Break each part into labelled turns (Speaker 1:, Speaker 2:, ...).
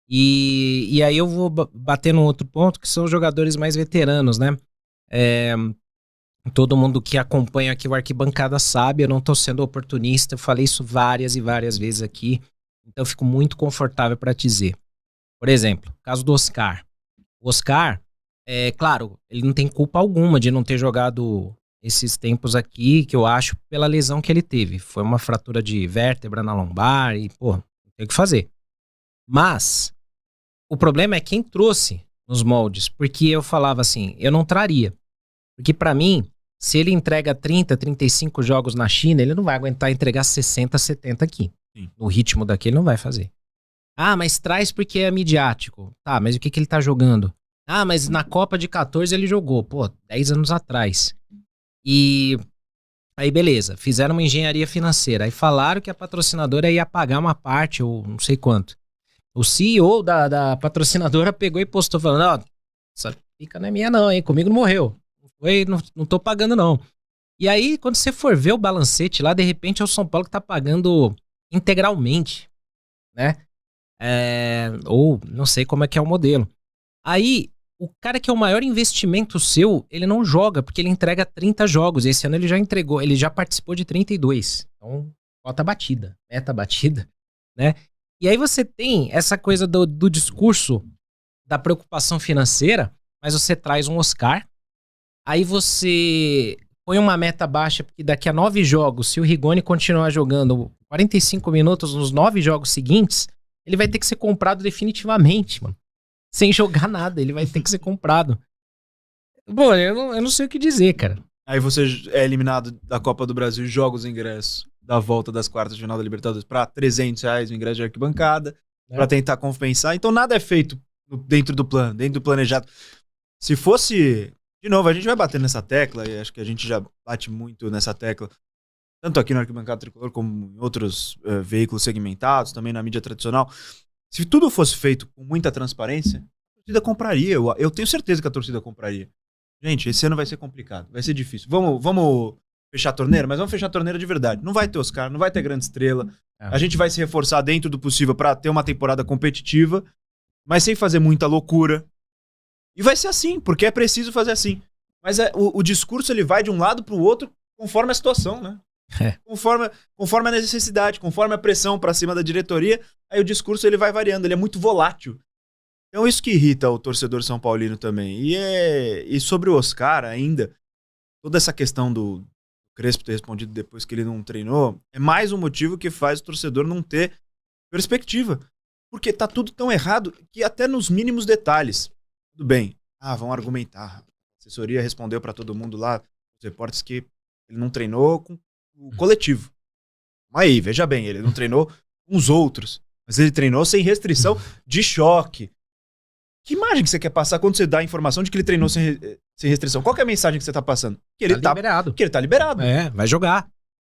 Speaker 1: E aí eu vou bater num outro ponto, que são os jogadores mais veteranos, né? Todo mundo que acompanha aqui o Arquibancada sabe, eu não tô sendo oportunista, eu falei isso várias e várias vezes aqui, então eu fico muito confortável para dizer. Por exemplo, o caso do Oscar. O Oscar, claro, ele não tem culpa alguma de não ter jogado esses tempos aqui, que eu acho, pela lesão que ele teve. Foi uma fratura de vértebra na lombar e, pô, não tem o que fazer. Mas o problema é quem trouxe nos moldes, porque eu falava assim, eu não traria. Porque pra mim, se ele entrega 30, 35 jogos na China, ele não vai aguentar entregar 60, 70 aqui.
Speaker 2: Sim.
Speaker 1: No ritmo daqui ele não vai fazer. Ah, mas traz porque é midiático. Tá, mas o que ele tá jogando? Ah, mas na Copa de 14 ele jogou. Pô, 10 anos atrás. E aí beleza, fizeram uma engenharia financeira. Aí falaram que a patrocinadora ia pagar uma parte, ou não sei quanto. O CEO da patrocinadora pegou e postou falando, ó, essa pica não é minha não, hein? Comigo não morreu. Não tô pagando não. E aí, quando você for ver o balancete lá, de repente é o São Paulo que tá pagando integralmente, né? Ou não sei como é que é o modelo. Aí, o cara que é o maior investimento seu, ele não joga, porque ele entrega 30 jogos. Esse ano ele já entregou, ele já participou de 32. Então, cota batida, meta batida, né? E aí você tem essa coisa do discurso da preocupação financeira, mas você traz um Oscar, aí você põe uma meta baixa, porque daqui a 9 jogos, se o Rigoni continuar jogando 45 minutos nos 9 jogos seguintes, ele vai ter que ser comprado definitivamente, mano. Sem jogar nada, ele vai ter que ser comprado. Bom, eu não sei o que dizer, cara.
Speaker 2: Aí você é eliminado da Copa do Brasil e joga os ingressos da volta das quartas de final da Libertadores pra R$300 o ingresso de arquibancada, pra tentar compensar. Então nada é feito dentro do plano, dentro do planejado. Se fosse... De novo, a gente vai bater nessa tecla, e acho que a gente já bate muito nessa tecla, tanto aqui no Arquibancada Tricolor, como em outros veículos segmentados, também na mídia tradicional. Se tudo fosse feito com muita transparência, a torcida compraria. Eu tenho certeza que a torcida compraria. Gente, esse ano vai ser complicado, vai ser difícil. Vamos fechar a torneira, mas vamos fechar a torneira de verdade. Não vai ter Oscar, não vai ter grande estrela. A gente vai se reforçar dentro do possível para ter uma temporada competitiva, mas sem fazer muita loucura. E vai ser assim, porque é preciso fazer assim. Mas o discurso ele vai de um lado para o outro conforme a situação, né? Conforme a necessidade, conforme a pressão para cima da diretoria, aí o discurso ele vai variando, ele é muito volátil. Então isso que irrita o torcedor são paulino também. E sobre o Oscar ainda, toda essa questão do Crespo ter respondido depois que ele não treinou, é mais um motivo que faz o torcedor não ter perspectiva. Porque tá tudo tão errado que até nos mínimos detalhes. Tudo bem, vão argumentar. A assessoria respondeu para todo mundo lá, os repórteres, que ele não treinou com o coletivo. Mas aí, veja bem, ele não treinou com os outros, mas ele treinou sem restrição de choque. Que imagem que você quer passar quando você dá a informação de que ele treinou sem restrição? Qual que é a mensagem que você tá passando? Que ele tá liberado. Que ele tá liberado.
Speaker 1: Vai jogar.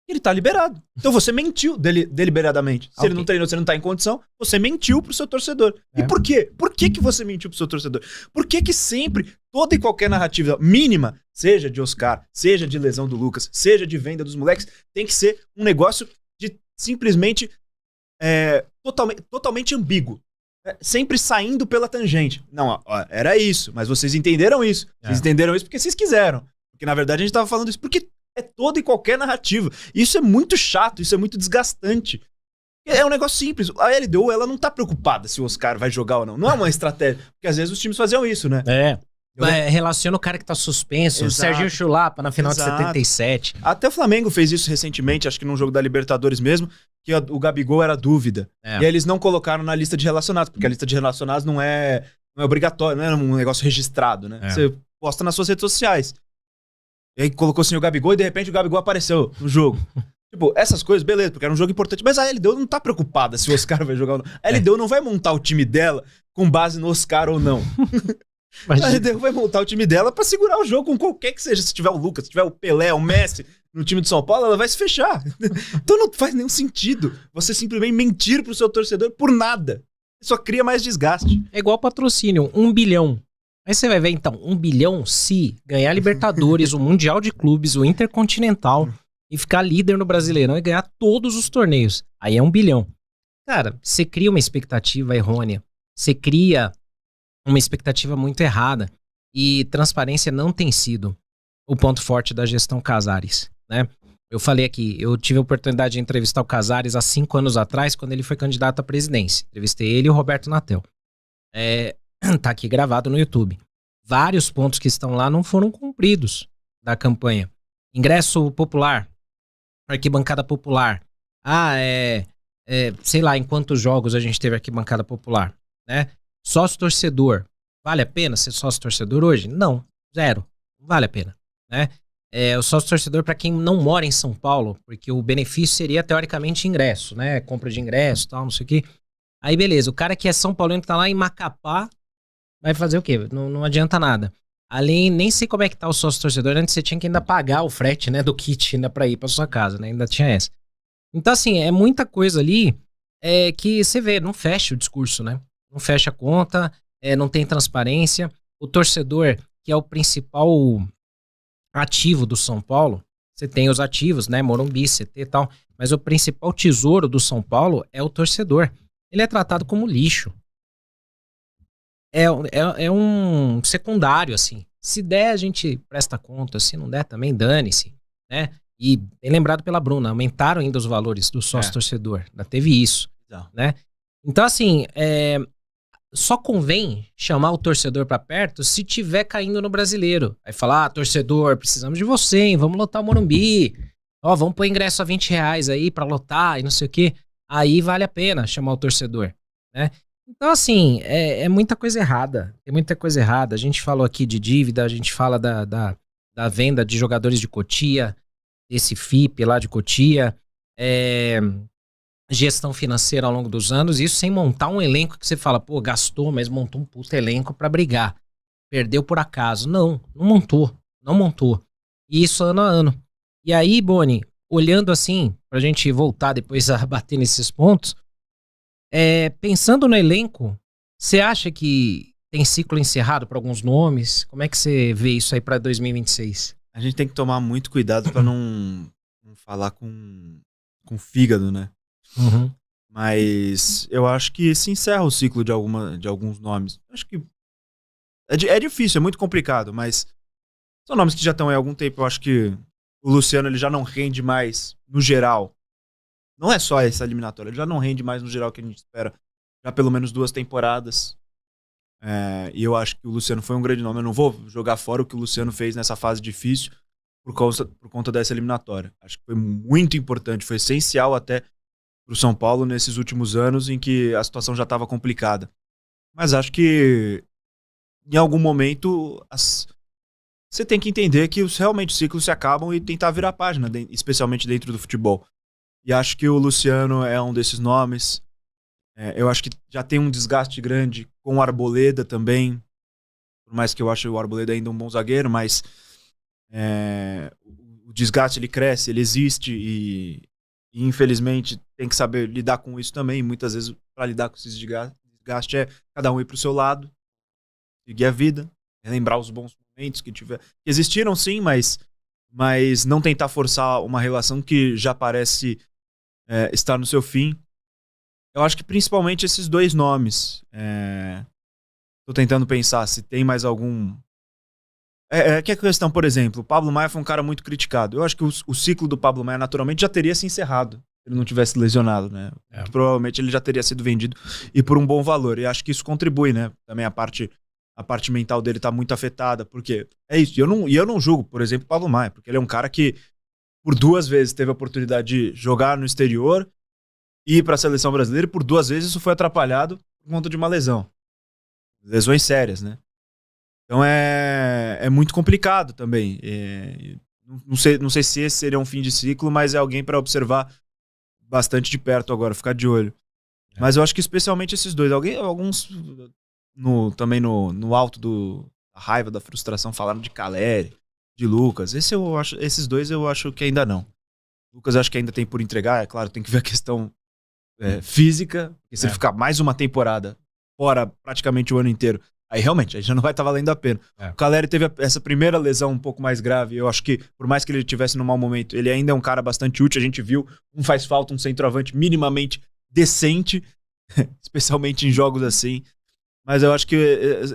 Speaker 2: Ele tá liberado. Então você mentiu deliberadamente. Se ele não treinou, você não tá em condição, você mentiu pro seu torcedor. E por quê? Por que você mentiu pro seu torcedor? Por que sempre, toda e qualquer narrativa mínima, seja de Oscar, seja de lesão do Lucas, seja de venda dos moleques, tem que ser um negócio de simplesmente totalmente ambíguo. Sempre saindo pela tangente. Não, era isso, mas vocês entenderam isso. Vocês entenderam isso porque vocês quiseram. Porque na verdade a gente tava falando isso porque é toda e qualquer narrativa. Isso é muito chato, isso é muito desgastante. É um negócio simples. A LDU, ela não tá preocupada se o Oscar vai jogar ou não. Não é uma estratégia. Porque às vezes os times faziam isso, né?
Speaker 1: Relaciona o cara que tá suspenso. O Serginho Chulapa na final de 77.
Speaker 2: Até o Flamengo fez isso recentemente, acho que num jogo da Libertadores mesmo, que o Gabigol era dúvida. E aí eles não colocaram na lista de relacionados, porque a lista de relacionados não é obrigatório, não é um negócio registrado, né? Você posta nas suas redes sociais. E aí colocou assim o Gabigol e de repente o Gabigol apareceu no jogo. Tipo, essas coisas, beleza, porque era um jogo importante. Mas a LDU não tá preocupada se o Oscar vai jogar ou não. A LDU não vai montar o time dela com base no Oscar ou não. A LDU vai montar o time dela pra segurar o jogo com qualquer que seja. Se tiver o Lucas, se tiver o Pelé, o Messi no time de São Paulo, ela vai se fechar. Então não faz nenhum sentido você simplesmente mentir pro seu torcedor por nada. Só cria mais desgaste.
Speaker 1: É igual patrocínio, 1 bilhão. Aí você vai ver, então, 1 bilhão se ganhar Libertadores, o Mundial de Clubes, o Intercontinental, e ficar líder no Brasileirão e ganhar todos os torneios. Aí é 1 bilhão. Cara, você cria uma expectativa errônea. você cria uma expectativa muito errada. E transparência não tem sido o ponto forte da gestão Casares, né? Eu falei aqui, eu tive a oportunidade de entrevistar o Casares há 5 anos atrás, quando ele foi candidato à presidência. Entrevistei ele e o Roberto Natel. Tá aqui gravado no YouTube. Vários pontos que estão lá não foram cumpridos da campanha. Ingresso popular, arquibancada popular. Sei lá, em quantos jogos a gente teve arquibancada popular, né? Sócio torcedor. Vale a pena ser sócio torcedor hoje? Não, zero. Não vale a pena, né? O sócio torcedor para quem não mora em São Paulo, porque o benefício seria teoricamente ingresso, né? Compra de ingresso, tal, não sei o quê. Aí beleza, o cara que é São Paulino que tá lá em Macapá vai fazer o quê? Não adianta nada. Além, nem sei como é que tá o sócio torcedor, antes você tinha que ainda pagar o frete, né, do kit ainda pra ir pra sua casa, né? Ainda tinha essa. Então assim, é muita coisa ali que você vê, não fecha o discurso, né? Não fecha a conta, não tem transparência. O torcedor, que é o principal ativo do São Paulo, você tem os ativos, né? Morumbi, CT e tal, mas o principal tesouro do São Paulo é o torcedor. Ele é tratado como lixo. É um secundário, assim. Se der, a gente presta conta. Se não der, também dane-se, né? E bem lembrado pela Bruna, aumentaram ainda os valores do sócio-torcedor. Ainda teve isso, né? Então, assim, só convém chamar o torcedor pra perto se tiver caindo no Brasileiro. Aí falar, torcedor, precisamos de você, hein? Vamos lotar o Morumbi. Vamos pôr ingresso a R$20 aí pra lotar e não sei o quê. Aí vale a pena chamar o torcedor, né? Então, assim, é muita coisa errada. Tem muita coisa errada. A gente falou aqui de dívida, a gente fala da venda de jogadores de Cotia, esse FIP lá de Cotia, gestão financeira ao longo dos anos, isso sem montar um elenco que você fala, pô, gastou, mas montou um puto elenco pra brigar. Perdeu por acaso. Não montou. E isso ano a ano. E aí, Boni, olhando assim, pra gente voltar depois a bater nesses pontos, pensando no elenco, você acha que tem ciclo encerrado para alguns nomes? Como é que você vê isso aí para 2026?
Speaker 2: A gente tem que tomar muito cuidado para não falar com fígado, né?
Speaker 1: Uhum.
Speaker 2: Mas eu acho que se encerra o ciclo de alguns nomes. Acho que é difícil, é muito complicado, mas são nomes que já estão aí há algum tempo. Eu acho que o Luciano ele já não rende mais no geral. Não é só essa eliminatória, ele já não rende mais no geral que a gente espera. Já pelo menos 2 temporadas. E eu acho que o Luciano foi um grande nome. Eu não vou jogar fora o que o Luciano fez nessa fase difícil por conta dessa eliminatória. Acho que foi muito importante, foi essencial até para o São Paulo nesses últimos anos em que a situação já estava complicada. Mas acho que em algum momento você tem que entender que realmente os ciclos se acabam e tentar virar a página, especialmente dentro do futebol. E acho que o Luciano é um desses nomes. Eu acho que já tem um desgaste grande com o Arboleda também. Por mais que eu ache o Arboleda ainda um bom zagueiro, mas o desgaste ele cresce, ele existe e infelizmente tem que saber lidar com isso também. Muitas vezes para lidar com esse desgaste cada um ir pro seu lado, seguir a vida, lembrar os bons momentos que existiram sim, mas não tentar forçar uma relação que já parece estar no seu fim. Eu acho que principalmente esses 2 nomes. Tô tentando pensar se tem mais algum. Que a questão, por exemplo, o Pablo Maia foi um cara muito criticado. Eu acho que o ciclo do Pablo Maia naturalmente já teria se encerrado se ele não tivesse lesionado, né? Provavelmente ele já teria sido vendido e por um bom valor. E acho que isso contribui, né? Também a parte mental dele tá muito afetada, porque é isso. E eu não julgo, por exemplo, o Pablo Maia, porque ele é um cara que por 2 vezes teve a oportunidade de jogar no exterior e ir para a seleção brasileira, e por 2 vezes isso foi atrapalhado por conta de uma lesão. Lesões sérias, né? Então é muito complicado também. Não sei se esse seria um fim de ciclo, mas é alguém para observar bastante de perto agora, ficar de olho. Mas eu acho que especialmente esses 2. Alguns também no alto da raiva, da frustração, falaram de Caleri, de Lucas. Esses 2 eu acho que ainda não. Lucas acho que ainda tem por entregar, é claro, tem que ver a questão física, porque se ele ficar mais uma temporada fora praticamente o ano inteiro, aí realmente já não vai estar valendo a pena. O Caleri teve essa primeira lesão um pouco mais grave. Eu acho que, por mais que ele estivesse no mau momento, ele ainda é um cara bastante útil. A gente viu, não faz falta um centroavante minimamente decente, especialmente em jogos assim. Mas eu acho que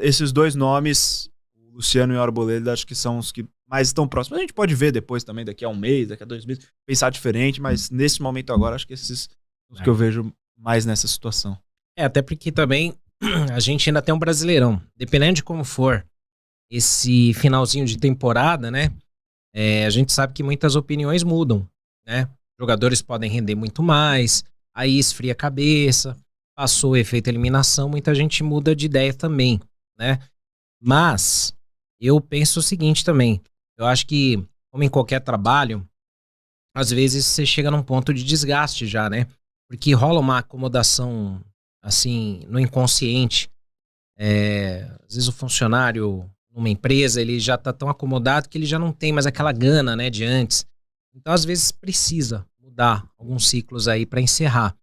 Speaker 2: esses dois nomes, o Luciano e o Arboleda, acho que são os que mais estão próximos. A gente pode ver depois também, daqui a um mês, daqui a 2 meses, pensar diferente, mas nesse momento agora, acho que esses são os que eu vejo mais nessa situação.
Speaker 1: Até porque também a gente ainda tem um Brasileirão. Dependendo de como for esse finalzinho de temporada, né? A gente sabe que muitas opiniões mudam, né? Jogadores podem render muito mais, aí esfria a cabeça, passou o efeito eliminação, muita gente muda de ideia também, né? Mas eu penso o seguinte também, eu acho que, como em qualquer trabalho, às vezes você chega num ponto de desgaste já, né? Porque rola uma acomodação, assim, no inconsciente. Às vezes o funcionário numa empresa, ele já tá tão acomodado que ele já não tem mais aquela gana, né, de antes. Então, às vezes, precisa mudar alguns ciclos aí para encerrar.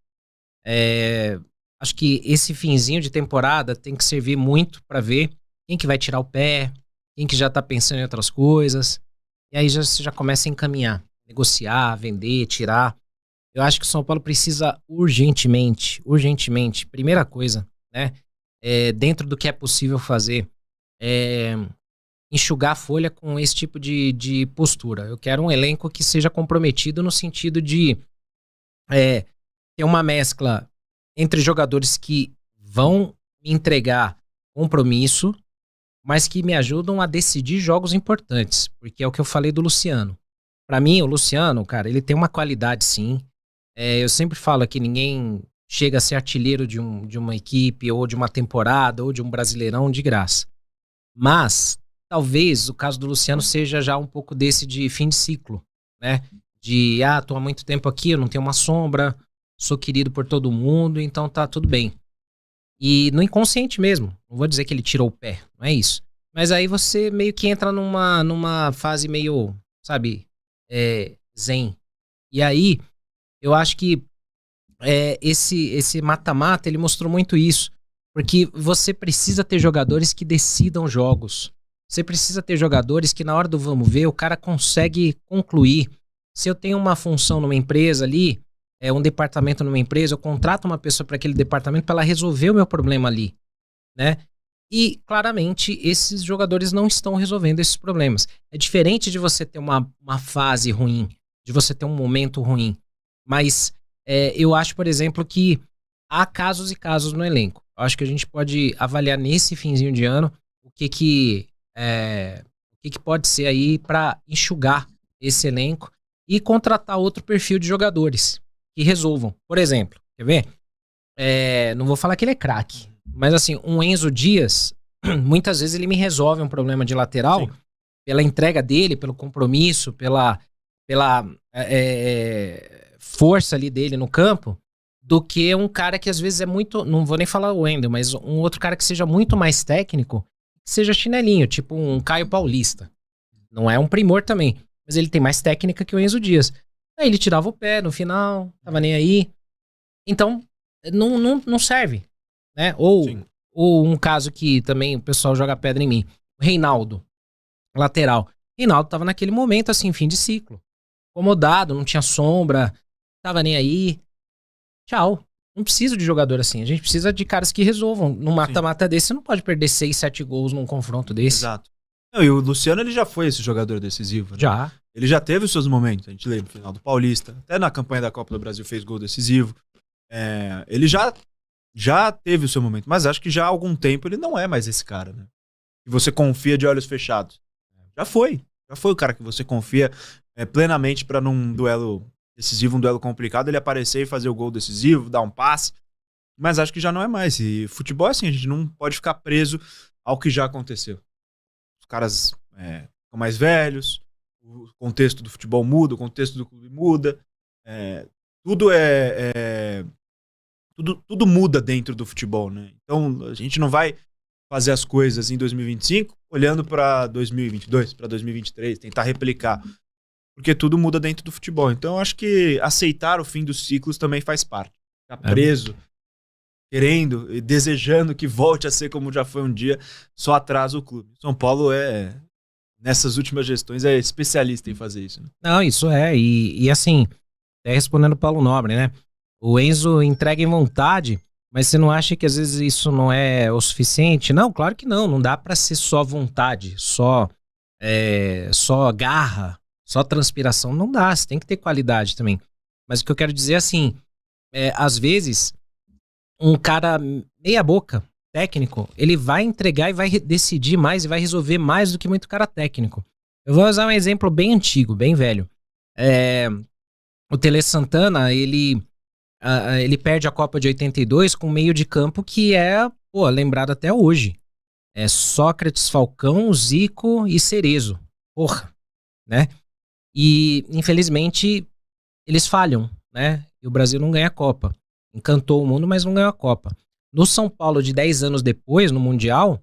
Speaker 1: Acho que esse finzinho de temporada tem que servir muito para ver quem que vai tirar o pé, quem que já tá pensando em outras coisas. E aí você já começa a encaminhar, negociar, vender, tirar. Eu acho que o São Paulo precisa urgentemente, primeira coisa, né, dentro do que é possível fazer, enxugar a folha com esse tipo de postura. Eu quero um elenco que seja comprometido no sentido de ter uma mescla entre jogadores que vão me entregar compromisso, mas que me ajudam a decidir jogos importantes, porque é o que eu falei do Luciano. Pra mim, o Luciano, cara, ele tem uma qualidade sim. Eu sempre falo que ninguém chega a ser artilheiro de uma equipe, ou de uma temporada, ou de um Brasileirão de graça. Mas, talvez, o caso do Luciano seja já um pouco desse de fim de ciclo, né? De, tô há muito tempo aqui, eu não tenho uma sombra, sou querido por todo mundo, então tá tudo bem. E no inconsciente mesmo, não vou dizer que ele tirou o pé, não é isso. Mas aí você meio que entra numa fase meio, sabe, zen. E aí, eu acho que esse mata-mata, ele mostrou muito isso. Porque você precisa ter jogadores que decidam jogos. Você precisa ter jogadores que na hora do vamos ver, o cara consegue concluir. Se eu tenho uma função numa empresa ali, um departamento numa empresa, eu contrato uma pessoa para aquele departamento para ela resolver o meu problema ali, né? E, claramente, esses jogadores não estão resolvendo esses problemas. É diferente de você ter uma fase ruim, de você ter um momento ruim. Mas eu acho, por exemplo, que há casos e casos no elenco. Eu acho que a gente pode avaliar nesse finzinho de ano o que pode ser aí para enxugar esse elenco e contratar outro perfil de jogadores que resolvam. Por exemplo, quer ver? Não vou falar que ele é craque, mas assim, um Enzo Dias, muitas vezes ele me resolve um problema de lateral. Sim. Pela entrega dele, pelo compromisso, pela força ali dele no campo, do que um cara que às vezes é muito, não vou nem falar o Wendel, mas um outro cara que seja muito mais técnico, que seja chinelinho, tipo um Caio Paulista. Não é um primor também, mas ele tem mais técnica que o Enzo Dias. Aí ele tirava o pé no final, tava nem aí. Então, não serve, né? Ou um caso que também o pessoal joga pedra em mim, o Reinaldo, lateral. Reinaldo tava naquele momento, assim, fim de ciclo. Acomodado, não tinha sombra, tava nem aí. Tchau. Não precisa de jogador assim. A gente precisa de caras que resolvam. Num mata-mata desse, você não pode perder 6, 7 gols num confronto desse.
Speaker 2: Exato. Não, e o Luciano, ele já foi esse jogador decisivo, né?
Speaker 1: Já.
Speaker 2: Ele já teve os seus momentos. A gente lembra no final do Paulista. Até na campanha da Copa do Brasil fez gol decisivo. Ele já teve o seu momento. Mas acho que já há algum tempo ele não é mais esse cara, né? E você confia de olhos fechados. Já foi. Já foi o cara que você confia plenamente pra num duelo decisivo, um duelo complicado, ele aparecer e fazer o gol decisivo, dar um passe. Mas acho que já não é mais. E futebol é assim, a gente não pode ficar preso ao que já aconteceu. Os caras ficam mais velhos, o contexto do futebol muda, o contexto do clube muda. Tudo muda dentro do futebol, né? Então a gente não vai fazer as coisas em 2025 olhando para 2022, para 2023, tentar replicar. Porque tudo muda dentro do futebol. Então eu acho que aceitar o fim dos ciclos também faz parte. Ficar preso, querendo e desejando que volte a ser como já foi um dia, só atrasa o clube. São Paulo nessas últimas gestões, é especialista em fazer isso. Né?
Speaker 1: Não, isso e assim, até respondendo o Paulo Nobre, né? O Enzo entrega em vontade, Mas você não acha que às vezes isso não é o suficiente? Não, claro que não. Não dá pra ser só vontade, só garra, só transpiração. Não dá, você tem que ter qualidade também. Mas o que eu quero dizer é assim, às vezes, um cara meia boca, técnico, ele vai entregar e vai decidir mais e vai resolver mais do que muito cara técnico. Eu vou usar um exemplo bem antigo, bem velho. O Tele Santana, ele perde a Copa de 82 com um meio de campo que lembrado até hoje. É Sócrates, Falcão, Zico e Cerezo. Porra, né? E, infelizmente, eles falham, né? E o Brasil não ganha a Copa. Encantou o mundo, mas não ganhou a Copa. No São Paulo, de 10 anos depois, no Mundial,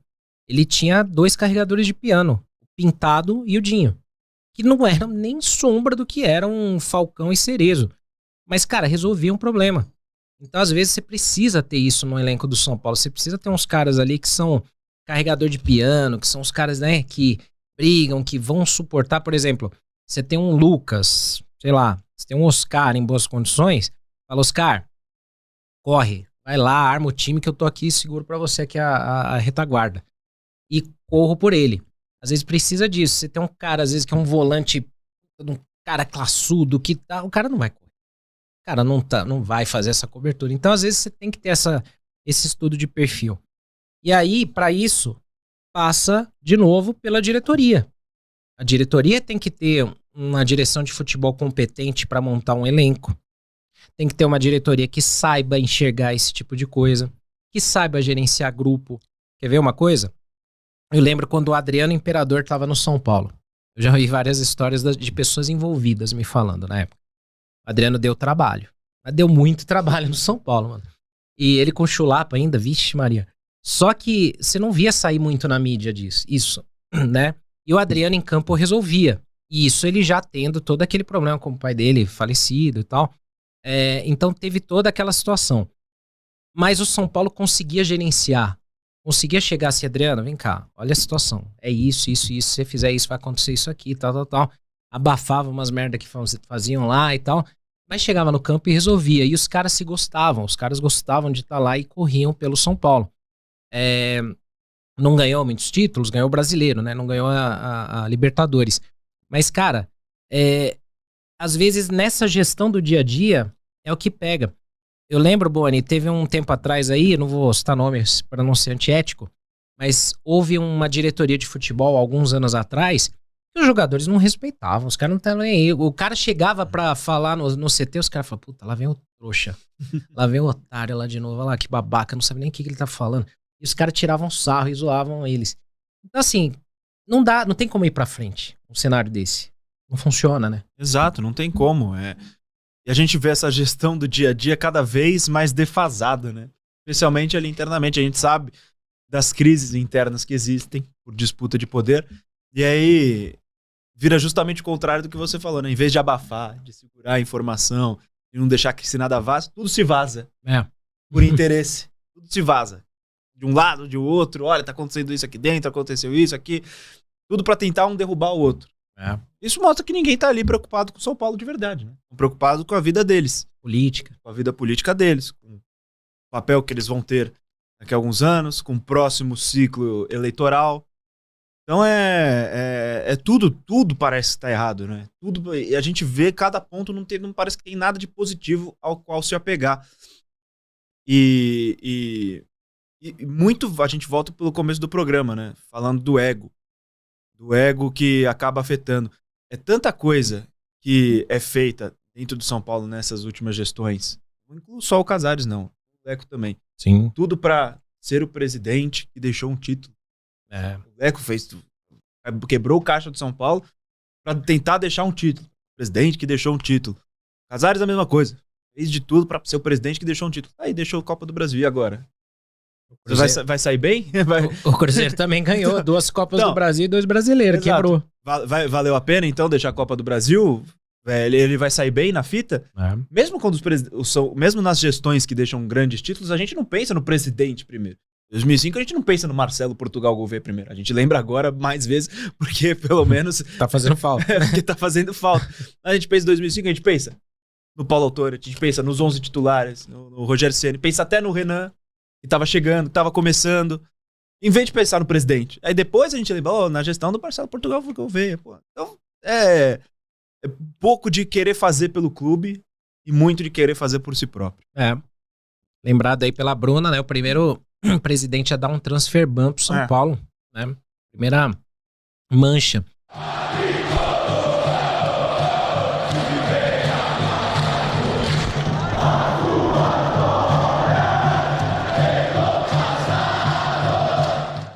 Speaker 1: ele tinha 2 carregadores de piano, o Pintado e o Dinho, que não eram nem sombra do que eram Falcão e Cerezo. Mas, cara, resolvia um problema. Então, às vezes, você precisa ter isso no elenco do São Paulo. Você precisa ter uns caras ali que são carregador de piano, que são os caras, né, que brigam, que vão suportar. Por exemplo, você tem um Lucas, sei lá, você tem um Oscar em boas condições. Fala, Oscar, corre, vai lá, arma o time que eu tô aqui, seguro pra você aqui a retaguarda. E corro por ele. Às vezes precisa disso. Você tem um cara, às vezes, que é um volante, um cara classudo, que tá, o cara não vai correr. O cara não vai fazer essa cobertura. Então, às vezes, você tem que ter esse estudo de perfil. E aí, pra isso, passa, de novo, pela diretoria. A diretoria tem que ter uma direção de futebol competente pra montar um elenco. Tem que ter uma diretoria que saiba enxergar esse tipo de coisa, que saiba gerenciar grupo. Quer ver uma coisa? Eu lembro quando o Adriano Imperador estava no São Paulo. Eu já ouvi várias histórias de pessoas envolvidas me falando na época. O Adriano deu trabalho. Mas deu muito trabalho no São Paulo, mano. E ele com chulapa ainda, vixe Maria. Só que você não via sair muito na mídia disso, isso, né? E o Adriano em campo resolvia. E isso ele já tendo todo aquele problema com o pai dele falecido e tal. Então teve toda aquela situação. Mas o São Paulo conseguia gerenciar. Conseguia chegar assim, Adriano, vem cá, olha a situação. É isso. Se você fizer isso, vai acontecer isso aqui, tal. Abafava umas merda que faziam lá e tal. Mas chegava no campo e resolvia. E os caras se gostavam. Os caras gostavam de estar lá e corriam pelo São Paulo. Não ganhou muitos títulos, ganhou o Brasileiro, né? Não ganhou a Libertadores. Mas, cara, às vezes nessa gestão do dia a dia é o que pega. Eu lembro, Boni, teve um tempo atrás aí, não vou citar nomes para não ser antiético, mas houve uma diretoria de futebol alguns anos atrás que os jogadores não respeitavam, os caras não estavam nem aí. O cara chegava pra falar no CT, os caras falavam, puta, lá vem o trouxa, lá vem o otário lá de novo, olha lá que babaca, não sabe nem o que ele tá falando. E os caras tiravam sarro e zoavam eles. Então assim, não tem como ir pra frente um cenário desse. Não funciona, né?
Speaker 2: Exato, não tem como. E a gente vê essa gestão do dia a dia cada vez mais defasada, né? Especialmente ali internamente. A gente sabe das crises internas que existem por disputa de poder. E aí vira justamente o contrário do que você falou, né? Em vez de abafar, de segurar a informação, de não deixar que se nada vaze, tudo se vaza. Por interesse. Tudo se vaza. De um lado, de outro. Olha, tá acontecendo isso aqui dentro, aconteceu isso aqui. Tudo pra tentar um derrubar o outro. Isso mostra que ninguém tá ali preocupado com o São Paulo de verdade, né? Preocupado com a vida deles.
Speaker 1: Política.
Speaker 2: Com a vida política deles. Com o papel que eles vão ter daqui a alguns anos, com o próximo ciclo eleitoral. Então tudo parece estar errado, né? Tudo, e a gente vê cada ponto, não parece que tem nada de positivo ao qual se apegar. E muito a gente volta pelo começo do programa, né? Falando do ego. Do ego que acaba afetando. É tanta coisa que é feita dentro do São Paulo nessas últimas gestões. Não incluo só o Casares, não. O Leco também.
Speaker 1: Sim.
Speaker 2: Tudo pra ser o presidente que deixou um título. O Leco quebrou o caixa de São Paulo pra tentar deixar um título. O presidente que deixou um título. Casares a mesma coisa. Fez de tudo pra ser o presidente que deixou um título. Aí deixou a Copa do Brasil. E agora? Vai sair bem?
Speaker 1: O Cruzeiro também ganhou 2 Copas do Brasil e 2 brasileiros. Exato. Quebrou.
Speaker 2: Valeu a pena, então, deixar a Copa do Brasil? Ele vai sair bem na fita? Mesmo quando mesmo nas gestões que deixam grandes títulos, a gente não pensa no presidente primeiro. Em 2005, a gente não pensa no Marcelo Portugal Gouveia primeiro. A gente lembra agora mais vezes, porque pelo menos...
Speaker 1: Tá fazendo falta.
Speaker 2: Porque tá fazendo falta. A gente pensa em 2005, a gente pensa no Paulo Autori, a gente pensa nos 11 titulares, no Rogério Ceni, pensa até no Renan, que tava chegando, que tava começando, em vez de pensar no presidente. Aí depois a gente lembrou, na gestão do Marcelo Portugal foi o que eu vejo, pô. Então, é pouco de querer fazer pelo clube e muito de querer fazer por si próprio.
Speaker 1: Lembrado aí pela Bruna, né? O primeiro presidente a dar um transfer ban pro São Paulo, né? Primeira mancha.